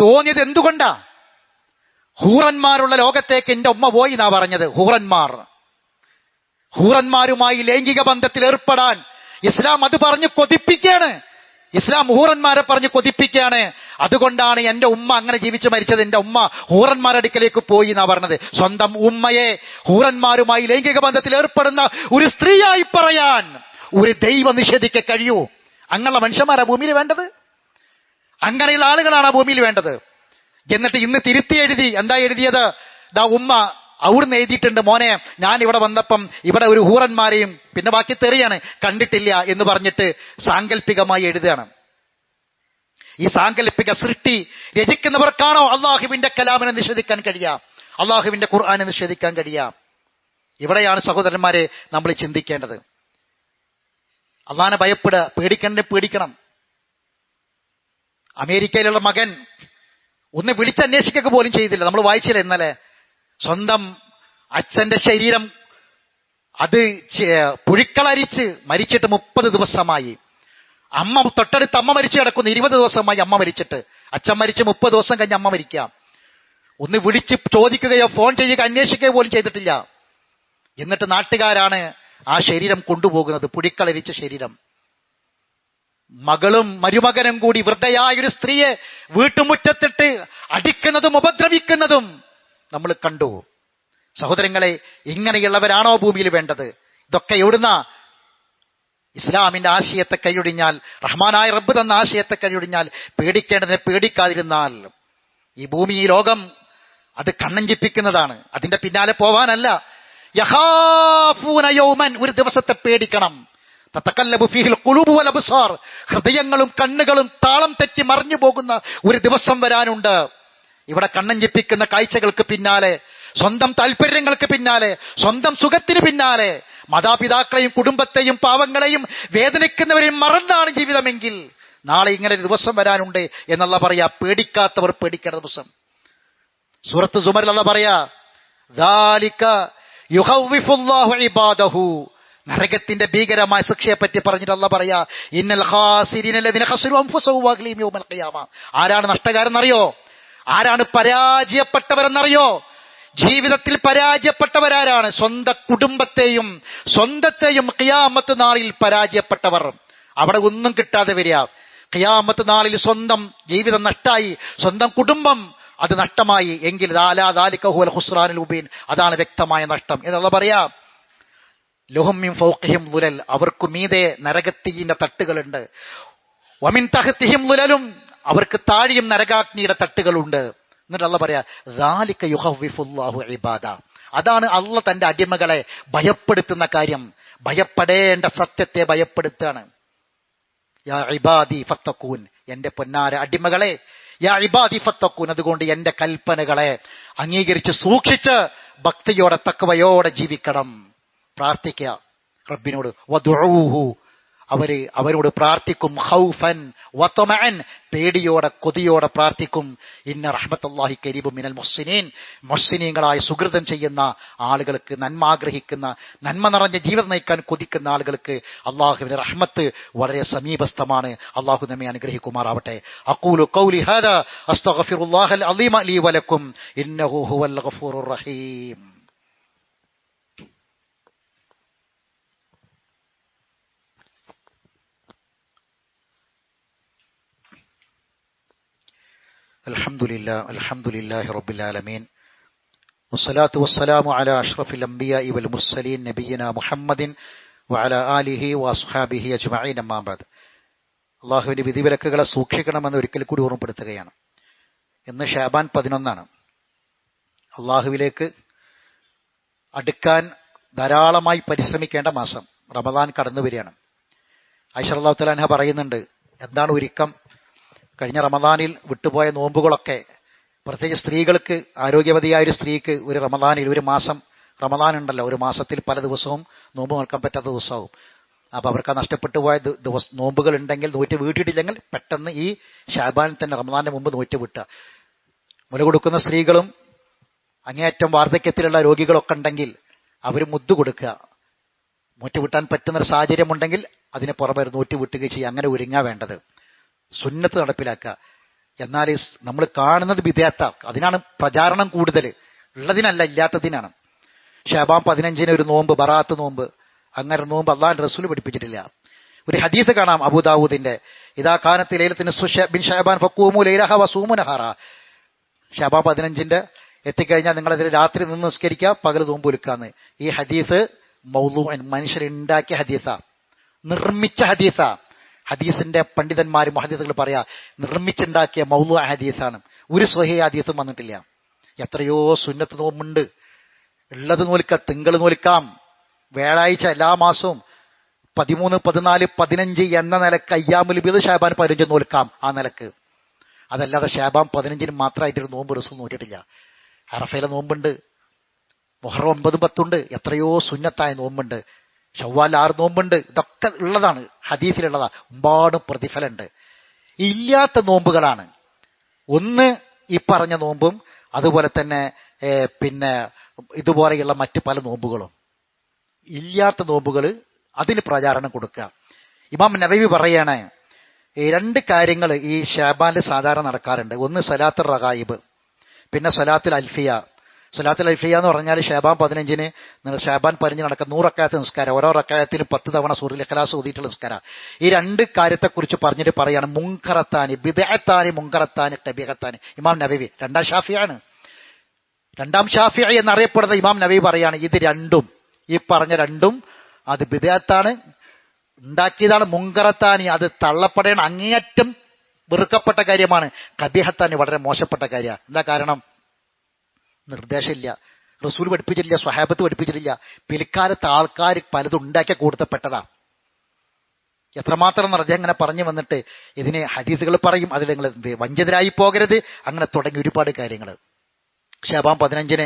തോന്നിയത് എന്തുകൊണ്ടാ? ഹൂറന്മാരുള്ള ലോകത്തേക്ക് എന്റെ ഉമ്മ പോയി എന്നാ പറഞ്ഞത്. ഹൂറന്മാരുമായി ലൈംഗിക ബന്ധത്തിൽ ഏർപ്പെടാൻ ഇസ്ലാം അത് പറഞ്ഞ് കൊതിപ്പിക്കുകയാണ്. ഇസ്ലാം ഹൂറന്മാരെ പറഞ്ഞ് കൊതിപ്പിക്കുകയാണ്. അതുകൊണ്ടാണ് എന്റെ ഉമ്മ അങ്ങനെ ജീവിച്ച് മരിച്ചത്. എന്റെ ഉമ്മ ഹൂറന്മാരുടെ അടുക്കലേക്ക് പോയി എന്നാ പറഞ്ഞത്. സ്വന്തം ഉമ്മയെ ഹൂറന്മാരുമായി ലൈംഗിക ബന്ധത്തിൽ ഏർപ്പെടുന്ന ഒരു സ്ത്രീയായി പറയാൻ ഒരു ദൈവം നിഷേധിക്കാൻ കഴിയൂ? അങ്ങനെയുള്ള മനുഷ്യന്മാരാ ഭൂമിയിൽ വേണ്ടത്? അങ്ങനെയുള്ള ആളുകളാണ് ആ ഭൂമിയിൽ വേണ്ടത്. എന്നിട്ട് ഇന്ന് തിരുത്തി എഴുതി. എന്താ എഴുതിയത്? ദാ ഉമ്മ അവിടുന്ന് എഴുതിയിട്ടുണ്ട്, മോനെ ഞാൻ ഇവിടെ വന്നപ്പം ഇവിടെ ഒരു ഹൂറന്മാരെയും പിന്നെ ബാക്കി തെറിയാണ് കണ്ടിട്ടില്ല എന്ന് പറഞ്ഞിട്ട് സാങ്കല്പികമായി എഴുതുകയാണ്. ഈ സാങ്കല്പിക സൃഷ്ടി രചിക്കുന്നവർക്കാണോ അള്ളാഹുവിന്റെ കലാമിനെ നിഷേധിക്കാൻ കഴിയുക? അള്ളാഹുവിന്റെ ഖുർആനെ നിഷേധിക്കാൻ കഴിയുക? ഇവിടെയാണ് സഹോദരന്മാരെ നമ്മൾ ചിന്തിക്കേണ്ടത്. അള്ളാഹിനെ ഭയപ്പെടുക, പേടിക്കണം. അമേരിക്കയിലുള്ള മകൻ ഒന്ന് വിളിച്ചന്വേഷിക്കുക പോലും ചെയ്തില്ല. നമ്മൾ വായിച്ചില്ല ഇന്നലെ. സ്വന്തം അച്ഛന്റെ ശരീരം അത് പുഴുക്കളരിച്ച് മരിച്ചിട്ട് 30 ദിവസമായി. അമ്മ തൊട്ടടുത്ത് അമ്മ മരിച്ചു കിടക്കുന്നു. 20 ദിവസമായി അമ്മ മരിച്ചിട്ട്. അച്ഛൻ മരിച്ച് 30 ദിവസം കഴിഞ്ഞ് അമ്മ മരിക്കാം. ഒന്ന് വിളിച്ച് ചോദിക്കുകയോ ഫോൺ ചെയ്യുക അന്വേഷിക്കുകയോ പോലും ചെയ്തിട്ടില്ല. എന്നിട്ട് നാട്ടുകാരാണ് ആ ശരീരം കൊണ്ടുപോകുന്നത്, പുഴുക്കളരിച്ച ശരീരം. മകളും മരുമകനും കൂടി വൃദ്ധയായൊരു സ്ത്രീയെ വീട്ടുമുറ്റത്തിട്ട് അടിക്കുന്നതും ഉപദ്രവിക്കുന്നതും നമ്മൾ കണ്ടു. സഹോദരങ്ങളെ, ഇങ്ങനെയുള്ളവരാണോ ഭൂമിയിൽ വേണ്ടത്? ഇതൊക്കെ എവിടുന്ന? ഇസ്ലാമിന്റെ ആശയത്തെ കൈയൊടിഞ്ഞാൽ, റഹ്മാനായ റബ്ബ് തന്ന ആശയത്തെ കൈയൊടിഞ്ഞാൽ, പേടിക്കേണ്ടതിനെ പേടിക്കാതിരുന്നാൽ ഈ ഭൂമി, ഈ ലോകം അത് കണ്ണഞ്ചിപ്പിക്കുന്നതാണ്. അതിന്റെ പിന്നാലെ പോവാനല്ല. യഖാഫൂന യൗമൻ, ഒരു ദിവസത്തെ പേടിക്കണം. തതകല്ലബു ഫീഹിൽ ഖുലൂബു വൽ അബ്സാർ, ഹൃദയങ്ങളും കണ്ണുകളും താളം തെറ്റി മറിഞ്ഞു പോകുന്ന ഒരു ദിവസം വരാനുണ്ട്. ഇവിടെ കണ്ണഞ്ചിപ്പിക്കുന്ന കാഴ്ചകൾക്ക് പിന്നാലെ, സ്വന്തം താല്പര്യങ്ങൾക്ക് പിന്നാലെ, സ്വന്തം സുഖത്തിന് പിന്നാലെ, മാതാപിതാക്കളെയും കുടുംബത്തെയും പാവങ്ങളെയും വേദനിക്കുന്നവരെയും മറന്നാണ് ജീവിതമെങ്കിൽ നാളെ ഇങ്ങനെ ഒരു ദിവസം വരാനുണ്ട് എന്നല്ല പറയാ. പേടിക്കാത്തവർ പേടിക്കേണ്ട ദിവസം. സൂറത്ത് സുമറിൽ അല്ലാഹ് പറയാ, ദാലിക യുഖവ്വിഫുല്ലാഹു ഇബാദഹു, നരകത്തിന്റെ ഭീകരമായ ശിക്ഷയെ പറ്റി പറഞ്ഞിട്ട് അല്ലാഹ് പറയാ, ഇന്നൽ ഖാസിരീന അല്ലദീന ഖസറു അൻഫുസഹും വഅഹ്ലിഹിം യൗമൽ ഖിയാമ. ആരാണ് നഷ്ടക്കാരെന്നറിയോ? ആരാണ് പരാജയപ്പെട്ടവരെന്നറിയോ? ജീവിതത്തിൽ പരാജയപ്പെട്ടവരാരാണ്? സ്വന്തത്തെയും ഖിയാമത്ത് നാളിൽ പരാജയപ്പെട്ടവർ. അവിടെ ഒന്നും കിട്ടാതെ വരിക. ഖിയാമത്ത് നാളിൽ സ്വന്തം ജീവിതം നഷ്ടമായി, സ്വന്തം കുടുംബം അത് നഷ്ടമായി എങ്കിൽ അതാണ് വ്യക്തമായ നഷ്ടം എന്നുള്ള പറയാ. ലഹും മിൻ ഫൗഖിഹിം ദുലൽ, അവർക്ക് മീതെ നരകത്തീയിന്റെ തട്ടുകളുണ്ട്. വമിൻ തഹ്തിഹിം ദുലലും, അവർക്ക് താഴെയും നരകാഗ്നിയുടെ തട്ടുകളുണ്ട്. എന്നിട്ട് അല്ലാഹ് പറയാ, ദാലിക യുഖവ്വിഫുല്ലാഹു ഇബാദ, അതാണ് അല്ലാഹ് തന്റെ അടിമകളെ ഭയപ്പെടുത്തുന്ന കാര്യം. ഭയപ്പെടേണ്ട സത്യത്തെ ഭയപ്പെടുത്താണ്. യാ ഇബാദി ഫത്തഖൂൻ, എന്റെ പൊന്നാര അടിമകളെ, യാ ഇബാദി ഫത്തഖൂൻ, അതുകൊണ്ട് എന്റെ കൽപ്പനകളെ അംഗീകരിച്ച് സൂക്ഷിച്ച് ഭക്തിയോടെ തഖ്വയോടെ ജീവിക്കണം. പ്രാർത്ഥിക്കുക റബ്ബിനോട്. വദുഊഹു, അവരോട് പ്രാർത്ഥിക്കും. ഖൗഫൻ വതമഅൻ, പേടിയോടെ കൊതിയോടെ പ്രാർത്ഥിക്കും. ഇന്ന റഹ്മത്തുല്ലാഹി ഖരീബും മിനൽ മുഹ്സിനീൻ, മുഹ്സിനീങ്ങളായ സുകൃതം ചെയ്യുന്ന ആളുകൾക്ക്, നന്മ ആഗ്രഹിക്കുന്ന, നന്മ നിറഞ്ഞ ജീവിതം നയിക്കാൻ കൊതിക്കുന്ന ആളുകൾക്ക് അല്ലാഹുവിന്റെ റഹ്മത്ത് വളരെ സമീപസ്ഥമാണ്. അല്ലാഹു നമ്മെ അനുഗ്രഹിക്കുമാറാവട്ടെ. അഖൂലു ഖൗലി ഹാദാ അസ്തഗ്ഫിറുല്ലാഹൽ അളീമ ലീ വലക്കും ഇന്നഹു ഹുവൽ ഗഫൂറുർ റഹീം. അൽഹംദുലില്ലാഹി റബ്ബിൽ ആലമീൻ വസ്സലാത്തു വസ്സലാമു അലാ അഷ്റഫിൽ അംബിയാഇ വൽ മുർസലീൻ നബിയിനാ മുഹമ്മദിൻ വഅലാ ആലിഹി വഅസ്ഹാബിഹി അജ്മഈൻ, അമ്മാ ബഅദ്. അല്ലാഹുവിന്റെ വിധിവിലക്കുകളെ സൂക്ഷിക്കണമെന്ന് ഒരിക്കൽ കൂടി ഓർമ്മപ്പെടുത്തുകയാണ്. ഇന്ന് ശഅബാൻ 11. അല്ലാഹുവിലേക്ക് അടുക്കാൻ ധാരാളമായി പരിശ്രമിക്കേണ്ട മാസം. റമദാൻ കടന്നു വരികയാണ്. ആയിഷ റളിയല്ലാഹു തആല അൻഹ പറയുന്നുണ്ട്, എന്താണ് ഒരുക്കം? കഴിഞ്ഞ റമദാനിൽ വിട്ടുപോയ നോമ്പുകളൊക്കെ, പ്രത്യേകിച്ച് സ്ത്രീകൾക്ക്, ആരോഗ്യവതിയായ ഒരു സ്ത്രീക്ക് ഒരു റമദാനിൽ, ഒരു മാസം റമദാൻ ഉണ്ടല്ലോ, ഒരു മാസത്തിൽ പല ദിവസവും നോമ്പ് നോക്കാൻ പറ്റാത്ത ദിവസമാവും. അപ്പോൾ അവർക്ക് നഷ്ടപ്പെട്ടു പോയ നോമ്പുകൾ ഉണ്ടെങ്കിൽ, നോറ്റ് വീട്ടിട്ടില്ലെങ്കിൽ പെട്ടെന്ന് ഈ ഷാബാനിൽ തന്നെ റമദാന്റെ മുമ്പ് നോറ്റ് വിട്ടുക. മുല കൊടുക്കുന്ന സ്ത്രീകളും അങ്ങേയറ്റം വാർദ്ധക്യത്തിലുള്ള രോഗികളൊക്കെ ഉണ്ടെങ്കിൽ അവർ മുദ്ദു കൊടുക്കുക. നൂറ്റുവിട്ടാൻ പറ്റുന്നൊരു സാഹചര്യമുണ്ടെങ്കിൽ അതിനെ പുറമെ നൂറ്റുവിട്ടുകയും ചെയ്യുക. അങ്ങനെ ഒരുങ്ങാ വേണ്ടത്. സുന്നത്ത് നടപ്പിലാക്കുക. എന്നാൽ നമ്മൾ കാണുന്നത് ബിദ്അത്ത, അതിനാണ് പ്രചാരണം കൂടുതൽ. ഉള്ളതിനല്ല, ഇല്ലാത്തതിനാണ്. ശഅബാൻ 15 ഒരു നോമ്പ്, ബറാത്ത് നോമ്പ്, അങ്ങനെ നോമ്പ് അല്ലാഹുവിന്റെ റസൂൽ പഠിപ്പിച്ചിട്ടില്ല. ഒരു ഹദീസ് കാണാം അബൂദാവൂദിന്റെ, ഇദാ കാനത്ത് ലൈലത്തുൻ നിസ്ഫു ബിൻ ശഅബാൻ ഫഖൂമു ലൈലഹ വസൂമു നഹാറ. ശഅബാൻ 15 എത്തിക്കഴിഞ്ഞാൽ നിങ്ങളതിൽ രാത്രി നിന്ന് നിസ്കരിക്കുക, പകൽ നോമ്പ് എടുക്കാന്ന്. ഈ ഹദീസ് മൗളൂഅൻ, മനുഷ്യരുണ്ടാക്കിയ ഹദീസാ, നിർമ്മിച്ച ഹദീസാ. ഹദീസിന്റെ പണ്ഡിതന്മാരും മുഹദ്ദിസുകൾ പറയാ നിർമ്മിച്ചുണ്ടാക്കിയ മൗളൂഅ ഹദീസാണ്. ഒരു സ്വഹീഹ് ഹദീസും വന്നിട്ടില്ല. എത്രയോ സുന്നത്ത് നോമ്പുണ്ട്. ഉള്ളത് നോൽക്കാം, തിങ്കൾ നോൽക്കാം, വ്യാഴാഴ്ച എല്ലാ മാസവും 13, 14, 15 എന്ന നിലക്ക് അയ്യാമുൽ ബീദ് ശഅബാൻ 15 നോൽക്കാം. ആ നിലക്ക്. അതല്ലാതെ ശഅബാൻ 15 മാത്രമായിട്ടൊരു നോമ്പ് റസൂൽ നോറ്റിട്ടില്ല. അറഫയിലെ നോമ്പുണ്ട്, മുഹറം 9, 10 ഉണ്ട്. എത്രയോ സുന്നത്തായ നോമ്പുണ്ട്. ശവ്വാൽ 6 നോമ്പുണ്ട്. ഇതൊക്കെ ഉള്ളതാണ്, ഹദീസിലുള്ളതാ. ഒരുപാട് പ്രതിഫലമുണ്ട്. ഇല്ലാത്ത നോമ്പുകളാണ് ഒന്ന് ഈ പറഞ്ഞ നോമ്പും, അതുപോലെ തന്നെ പിന്നെ ഇതുപോലെയുള്ള മറ്റു പല നോമ്പുകളും. ഇല്ലാത്ത നോമ്പുകൾ അതിന് പ്രചാരണം കൊടുക്കുക. ഇമാം നവവി പറയാണ്, 2 കാര്യങ്ങൾ ഈ ശഅബാനിൽ സാധാരണ നടക്കാറുണ്ട്. ഒന്ന് സ്വലാത്തുർ റഗായിബ്, പിന്നെ സ്വലാത്തുൽ അൽഫിയ. സ്വലാത്തുൽ അൽഫിയ എന്ന് പറഞ്ഞാൽ ശഅബാൻ 15 ശഅബാൻ 15 നടക്കുന്ന 100 റക്അത്ത് നിസ്കാരം. ഓരോ റക്അത്തിന് 10 തവണ സൂറത്തുൽ ഇഖ്ലാസ് ഓതിയിട്ടുള്ള നിസ്കാരം. ഈ 2 കാര്യത്തെക്കുറിച്ച് പറഞ്ഞിട്ട് പറയാണ് മുൻകറത്താനി ബിദ്അത്താനി മുൻകറത്താനി ഖബീഹത്താനി. ഇമാം നവവി രണ്ടാം ഷാഫിഈ എന്നറിയപ്പെടുന്ന ഇമാം നവവി പറയാണ്, ഇത് രണ്ടും, ഈ പറഞ്ഞ രണ്ടും അത് ബിദ്അത്താണ്, ഉണ്ടാക്കിയതാണ്. മുൻകറത്താനി അത് തള്ളപ്പെടേണ്ട, അങ്ങേയറ്റം വെറുക്കപ്പെട്ട കാര്യമാണ്. ഖബീഹത്താനി വളരെ മോശപ്പെട്ട കാര്യമാണ്. എന്താ കാരണം? നിർദ്ദേശമില്ല, റസൂൽ പഠിപ്പിച്ചിട്ടില്ല, സ്വഹാബത്ത് പഠിപ്പിച്ചിട്ടില്ല. പിൽക്കാലത്ത് ആൾക്കാർ പലതും ഉണ്ടാക്കിയ കൂട്ടപ്പെട്ടതാ. എത്രമാത്രം അദ്ദേഹം ഇങ്ങനെ പറഞ്ഞു വന്നിട്ട് ഇതിന് ഹദീസുകൾ പറയും, അതിൽ നിങ്ങൾ വഞ്ചിതരായി പോകരുത്, അങ്ങനെ തുടങ്ങി ഒരുപാട് കാര്യങ്ങൾ. ശഅബാൻ 15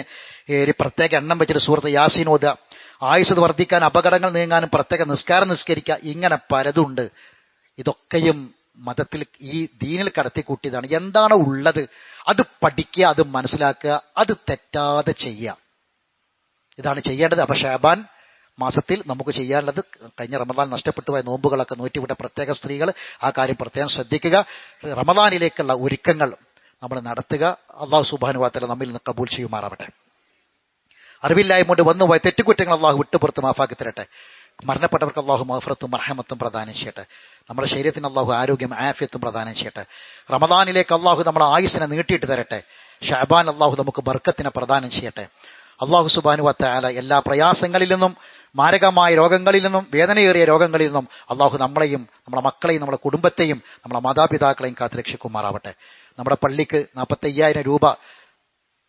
ഒരു പ്രത്യേക എണ്ണം വെച്ചിട്ട് സൂറത്ത് യാസീൻ ഓതുക, ആയുസ് വർദ്ധിക്കാൻ, അപകടങ്ങൾ നീങ്ങാനും പ്രത്യേക നിസ്കാരം നിസ്കരിക്കുക, ഇങ്ങനെ പലതുണ്ട്. ഇതൊക്കെയും മതത്തിൽ ഈ ദീനിൽ കടത്തിക്കൂട്ടിയതാണ്. എന്താണോ ഉള്ളത് അത് പഠിക്കുക, അത് മനസ്സിലാക്കുക, അത് തെറ്റാതെ ചെയ്യുക. ഇതാണ് ചെയ്യേണ്ടത്. അപ്പൊ ശഅബാൻ മാസത്തിൽ നമുക്ക് ചെയ്യാനുള്ളത്, കഴിഞ്ഞ റമദാൻ നഷ്ടപ്പെട്ടു പോയ നോമ്പുകളൊക്കെ നോറ്റിവിട്ട പ്രത്യേക സ്ത്രീകൾ ആ കാര്യം പ്രത്യേകം ശ്രദ്ധിക്കുക. റമദാനിലേക്കുള്ള ഒരുക്കങ്ങൾ നമ്മൾ നടത്തുക. അല്ലാഹു സുബ്ഹാനഹു വ തആല നമ്മിൽ നിന്ന് കബൂൽ ചെയ്യുമാറാവട്ടെ. അറിവില്ലായ്മ കൊണ്ട് വന്നുപോയ തെറ്റുകുറ്റങ്ങൾ അല്ലാഹു വിട്ടുപുറത്ത് മാഫാക്കി തരട്ടെ. മരണപ്പെട്ടവർക്ക് അല്ലാഹു മഗ്ഫിറത്തും മർഹമത്തും പ്രദാനം ചെയ്യട്ടെ. നമ്മുടെ ശരീരത്തിന് അല്ലാഹു ആരോഗ്യം ആഫിയത്തും പ്രദാനം ചെയ്യട്ടെ. റമദാനിലേക്ക് അല്ലാഹു നമ്മുടെ ആയുസ്സിനെ നീട്ടിയിട്ട് തരട്ടെ. ശഅബാൻ അല്ലാഹു നമുക്ക് ബർക്കത്തിനെ പ്രദാനം ചെയ്യട്ടെ. അല്ലാഹു സുബ്ഹാനഹു വ തആല എല്ലാ പ്രയാസങ്ങളിൽ നിന്നും, മാരകമായ രോഗങ്ങളിൽ നിന്നും, വേദനയേറിയ രോഗങ്ങളിൽ നിന്നും അല്ലാഹു നമ്മളെയും നമ്മുടെ മക്കളെയും നമ്മുടെ കുടുംബത്തെയും നമ്മുടെ മാതാപിതാക്കളെയും കാത്തുരക്ഷിക്കുമാറാവട്ടെ. നമ്മുടെ പള്ളിക്ക് 45,000 രൂപ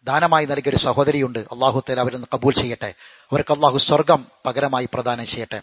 ദാനമായി നൽകിയൊരു സഹോദരിയുണ്ട്. അല്ലാഹു തആല അവരെ കബൂൽ ചെയ്യട്ടെ. അവർക്ക് അല്ലാഹു സ്വർഗം പകരമായി പ്രദാനം ചെയ്യട്ടെ.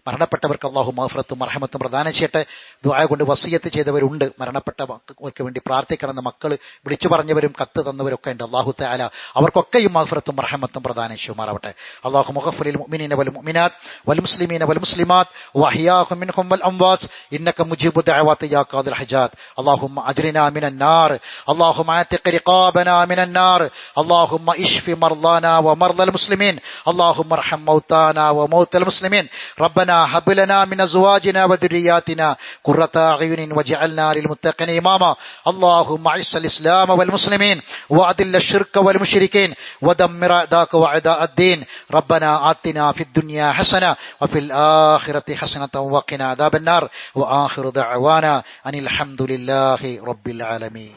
മരണപ്പെട്ടവർക്ക് അല്ലാഹു മഗ്ഫിറത്തും മർഹമത്തും പ്രദാനം ചെയ്യട്ടെ. ദുആ കൊണ്ട് വസിയത്ത് ചെയ്തവരുണ്ട്, മരണപ്പെട്ടവർക്ക് വേണ്ടി പ്രാർത്ഥിക്കണമെന്ന് മക്കൾ വിളിച്ചു പറഞ്ഞവരും കത്ത് തന്നവരൊക്കെ ഉണ്ട്. അല്ലാഹു തആല അവർക്കൊക്കെയും മഗ്ഫിറത്തും മർഹമത്തും പ്രദാനം ചെയ്യുമാറാവട്ടെ. അല്ലാഹു മഗ്ഫിറിൽ മുഅ്മിനീന വൽ മുഅ്മിനാത്ത് വൽ മുസ്ലിമീന വൽ മുസ്ലിമാത്ത് വഅഹ്യാഹും മിൻഹും വൽ അംവാത്ത് ഇന്നക മുജീബു ദഅവാതി യാ ഖാദിൽ ഹജാത്ത്. അല്ലാഹുമ്മ അജ്രിനാ മിനൻ നാർ, അല്ലാഹുമ്മ ആതിഖ് റിഖാബനാ മിനൻ നാർ, അല്ലാഹുമ്മ ഇശ്ഫി മർദാനാ വമർദൽ മുസ്ലിമീൻ, അല്ലാഹുമ്മ അർഹം മൗതാനാ വമൗതൽ മുസ്ലിമീൻ. റബ്ബനാ هب لنا من أزواجنا وذرياتنا قرة أعين واجعلنا للمتقين إماما. اللهم أعز الإسلام والمسلمين وأذل الشرك والمشركين ودمر أعداءك وأعداء الدين. ربنا آتنا في الدنيا حسنة وفي الآخرة حسنة وقنا عذاب النار. وآخر دعوانا أن الحمد لله رب العالمين.